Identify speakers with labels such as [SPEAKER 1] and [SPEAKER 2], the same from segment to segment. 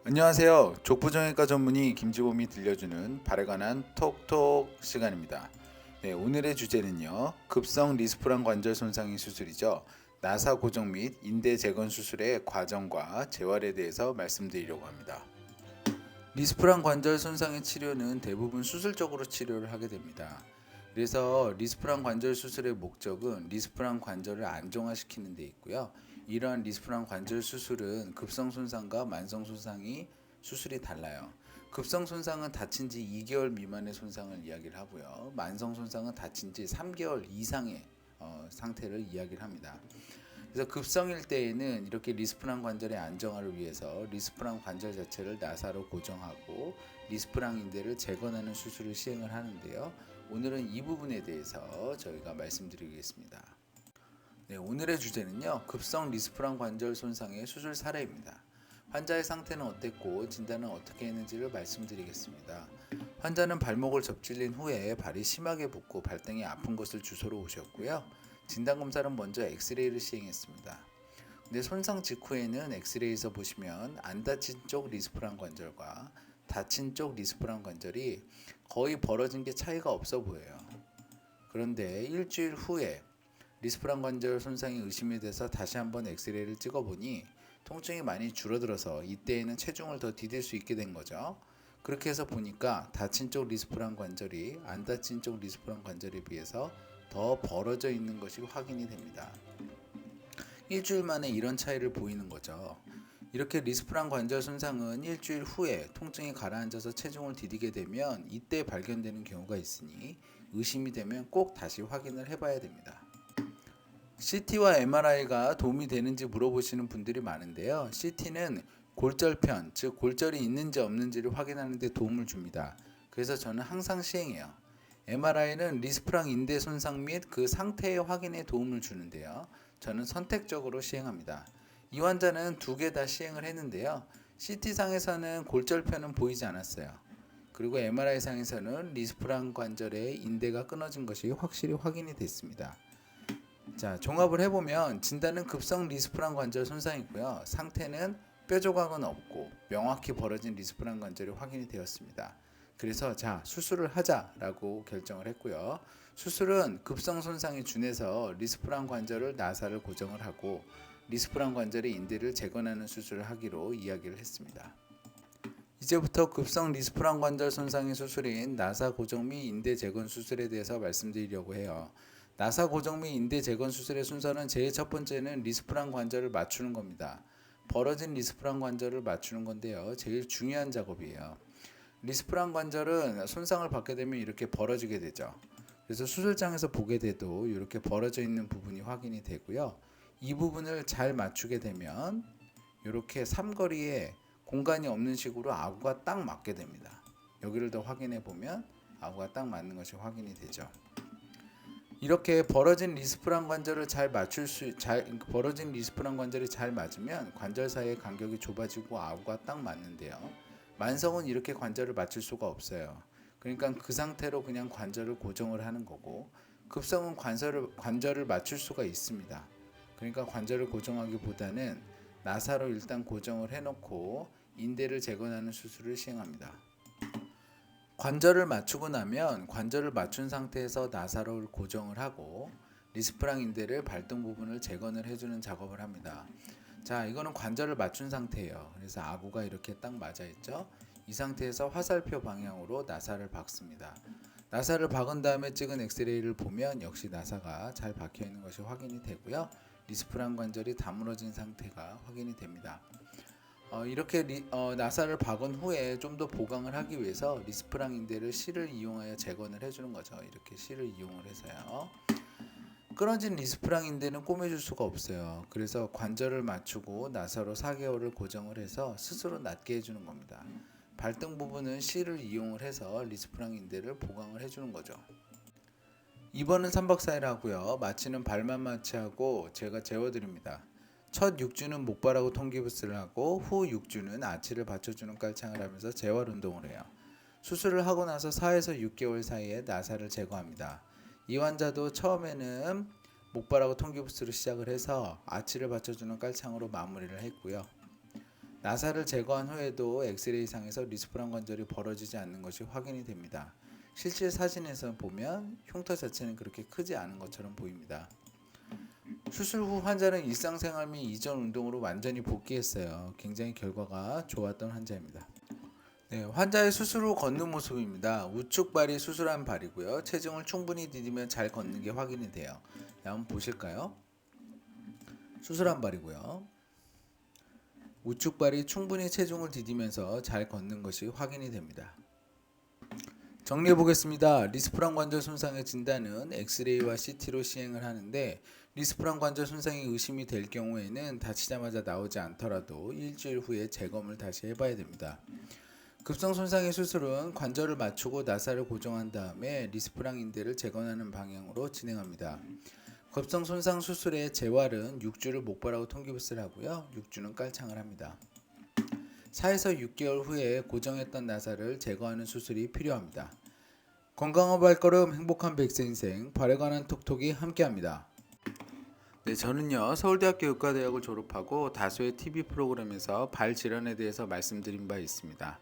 [SPEAKER 1] 안녕하세요. 족부정형외과 전문의 김지범이 들려주는 발에 관한 톡톡 시간입니다. 네, 오늘의 주제는요. 급성 리스프란 관절 손상의 수술이죠. 나사 고정 및 인대 재건 수술의 과정과 재활에 대해서 말씀드리려고 합니다. 리스프란 관절 손상의 치료는 대부분 수술적으로 치료를 하게 됩니다. 그래서 리스프란 관절 수술의 목적은 리스프란 관절을 안정화시키는 데 있고요. 이러한 리스프란 관절 수술은 급성 손상과 만성 손상이 수술이 달라요. 급성 손상은 다친 지 2개월 미만의 손상을 이야기를 하고요. 만성 손상은 다친 지 3개월 이상의 상태를 이야기를 합니다. 그래서 급성일 때에는 이렇게 리스프란 관절의 안정화를 위해서 리스프란 관절 자체를 나사로 고정하고 리스프란 인대를 재건하는 수술을 시행을 하는데요. 오늘은 이 부분에 대해서 저희가 말씀드리겠습니다. 네, 오늘의 주제는요. 급성 리스프란 관절 손상의 수술 사례입니다. 환자의 상태는 어땠고 진단은 어떻게 했는지를 말씀드리겠습니다. 환자는 발목을 접질린 후에 발이 심하게 붓고 발등이 아픈 것을 주소로 오셨고요. 진단검사는 먼저 엑스레이를 시행했습니다. 근데 손상 직후에는 엑스레이에서 보시면 안 다친 쪽 리스프란 관절과 다친 쪽 리스프란 관절이 거의 벌어진 게 차이가 없어 보여요. 그런데 일주일 후에 리스프란 관절 손상이 의심이 돼서 다시 한번 엑스레이를 찍어보니 통증이 많이 줄어들어서 이때에는 체중을 더 디딜 수 있게 된 거죠. 그렇게 해서 보니까 다친 쪽 리스프란 관절이 안 다친 쪽 리스프란 관절에 비해서 더 벌어져 있는 것이 확인이 됩니다. 일주일 만에 이런 차이를 보이는 거죠. 이렇게 리스프란 관절 손상은 일주일 후에 통증이 가라앉아서 체중을 디디게 되면 이때 발견되는 경우가 있으니 의심이 되면 꼭 다시 확인을 해봐야 됩니다. CT와 MRI가 도움이 되는지 물어보시는 분들이 많은데요. CT는 골절편, 즉 골절이 있는지 없는지를 확인하는 데 도움을 줍니다. 그래서 저는 항상 시행해요. MRI는 리스프랑 인대 손상 및 그 상태의 확인에 도움을 주는데요. 저는 선택적으로 시행합니다. 이 환자는 두 개 다 시행을 했는데요. CT상에서는 골절편은 보이지 않았어요. 그리고 MRI상에서는 리스프랑 관절의 인대가 끊어진 것이 확실히 확인이 됐습니다. 자, 종합을 해보면 진단은 급성 리스프란 관절 손상이고요. 상태는 뼈 조각은 없고 명확히 벌어진 리스프란 관절이 확인이 되었습니다. 그래서 자, 수술을 하자라고 결정을 했고요. 수술은 급성 손상에 준해서 리스프란 관절을 나사를 고정을 하고 리스프란 관절의 인대를 재건하는 수술을 하기로 이야기를 했습니다. 이제부터 급성 리스프란 관절 손상의 수술인 나사 고정 및 인대 재건 수술에 대해서 말씀드리려고 해요. 나사 고정 및 인대 재건 수술의 순서는 제일 첫 번째는 리스프란 관절을 맞추는 겁니다. 벌어진 리스프란 관절을 맞추는 건데요. 제일 중요한 작업이에요. 리스프란 관절은 손상을 받게 되면 이렇게 벌어지게 되죠. 그래서 수술장에서 보게 돼도 이렇게 벌어져 있는 부분이 확인이 되고요. 이 부분을 잘 맞추게 되면 이렇게 삼거리에 공간이 없는 식으로 아구가 딱 맞게 됩니다. 여기를 더 확인해 보면 아구가 딱 맞는 것이 확인이 되죠. 이렇게 벌어진 리스프란 관절을 벌어진 리스프란 관절이 잘 맞으면 관절 사이의 간격이 좁아지고 아구가 딱 맞는데요. 만성은 이렇게 관절을 맞출 수가 없어요. 그러니까 그 상태로 그냥 관절을 고정을 하는 거고, 급성은 관절을 맞출 수가 있습니다. 그러니까 관절을 고정하기보다는 나사로 일단 고정을 해놓고 인대를 재건하는 수술을 시행합니다. 관절을 맞추고 나면 관절을 맞춘 상태에서 나사를 고정을 하고 리스프랑 인대를 발등 부분을 재건을 해주는 작업을 합니다. 자, 이거는 관절을 맞춘 상태예요. 그래서 아구가 이렇게 딱 맞아 있죠. 이 상태에서 화살표 방향으로 나사를 박습니다. 나사를 박은 다음에 찍은 엑스레이를 보면 역시 나사가 잘 박혀 있는 것이 확인이 되고요. 리스프랑 관절이 다물어진 상태가 확인이 됩니다. 이렇게 나사를 박은 후에 좀 더 보강을 하기 위해서 리스프랑 인대를 실을 이용하여 재건을 해주는 거죠. 이렇게 실을 이용을 해서요. 끊어진 리스프랑 인대는 꼬매줄 수가 없어요. 그래서 관절을 맞추고 나사로 4개월을 고정을 해서 스스로 낫게 해주는 겁니다. 발등 부분은 실을 이용을 해서 리스프랑 인대를 보강을 해주는 거죠. 입원은 3박 4일 하고요. 마취는 발만 마취하고 제가 재워드립니다. 첫 6주는 목발하고 통기부스를 하고 후 6주는 아치를 받쳐주는 깔창을 하면서 재활 운동을 해요. 수술을 하고 나서 4에서 6개월 사이에 나사를 제거합니다. 이 환자도 처음에는 목발하고 통기부스로 시작을 해서 아치를 받쳐주는 깔창으로 마무리를 했고요. 나사를 제거한 후에도 엑스레이상에서 리스프란 관절이 벌어지지 않는 것이 확인이 됩니다. 실제 사진에서 보면 흉터 자체는 그렇게 크지 않은 것처럼 보입니다. 수술 후 환자는 일상생활 및 이전 운동으로 완전히 복귀했어요. 굉장히 결과가 좋았던 환자입니다. 네, 환자의 수술 후 걷는 모습입니다. 우측 발이 수술한 발이고요. 체중을 충분히 디디면 잘 걷는 게 확인이 돼요. 네, 한번 보실까요? 수술한 발이고요. 우측 발이 충분히 체중을 디디면서 잘 걷는 것이 확인이 됩니다. 정리해 보겠습니다. 리스프란 관절 손상의 진단은 엑스레이와 CT로 시행을 하는데 리스프란 관절 손상이 의심이 될 경우에는 다치자마자 나오지 않더라도 일주일 후에 재검을 다시 해봐야 됩니다. 급성 손상의 수술은 관절을 맞추고 나사를 고정한 다음에 리스프랑 인대를 재건하는 방향으로 진행합니다. 급성 손상 수술의 재활은 6주를 목발하고 통기부스를 하고요. 6주는 깔창을 합니다. 4에서 6개월 후에 고정했던 나사를 제거하는 수술이 필요합니다. 건강한 발걸음 행복한 100세 인생 발에 관한 톡톡이 함께합니다. 네, 저는요 서울대학교 의과대학을 졸업하고 다수의 TV 프로그램에서 발 질환에 대해서 말씀드린 바 있습니다.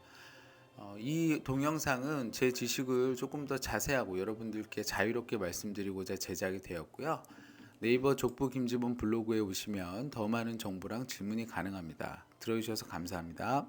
[SPEAKER 1] 이 동영상은 제 지식을 조금 더 자세하고 여러분들께 자유롭게 말씀드리고자 제작이 되었고요. 네이버 족부 김지범 블로그에 오시면 더 많은 정보랑 질문이 가능합니다. 들어주셔서 감사합니다.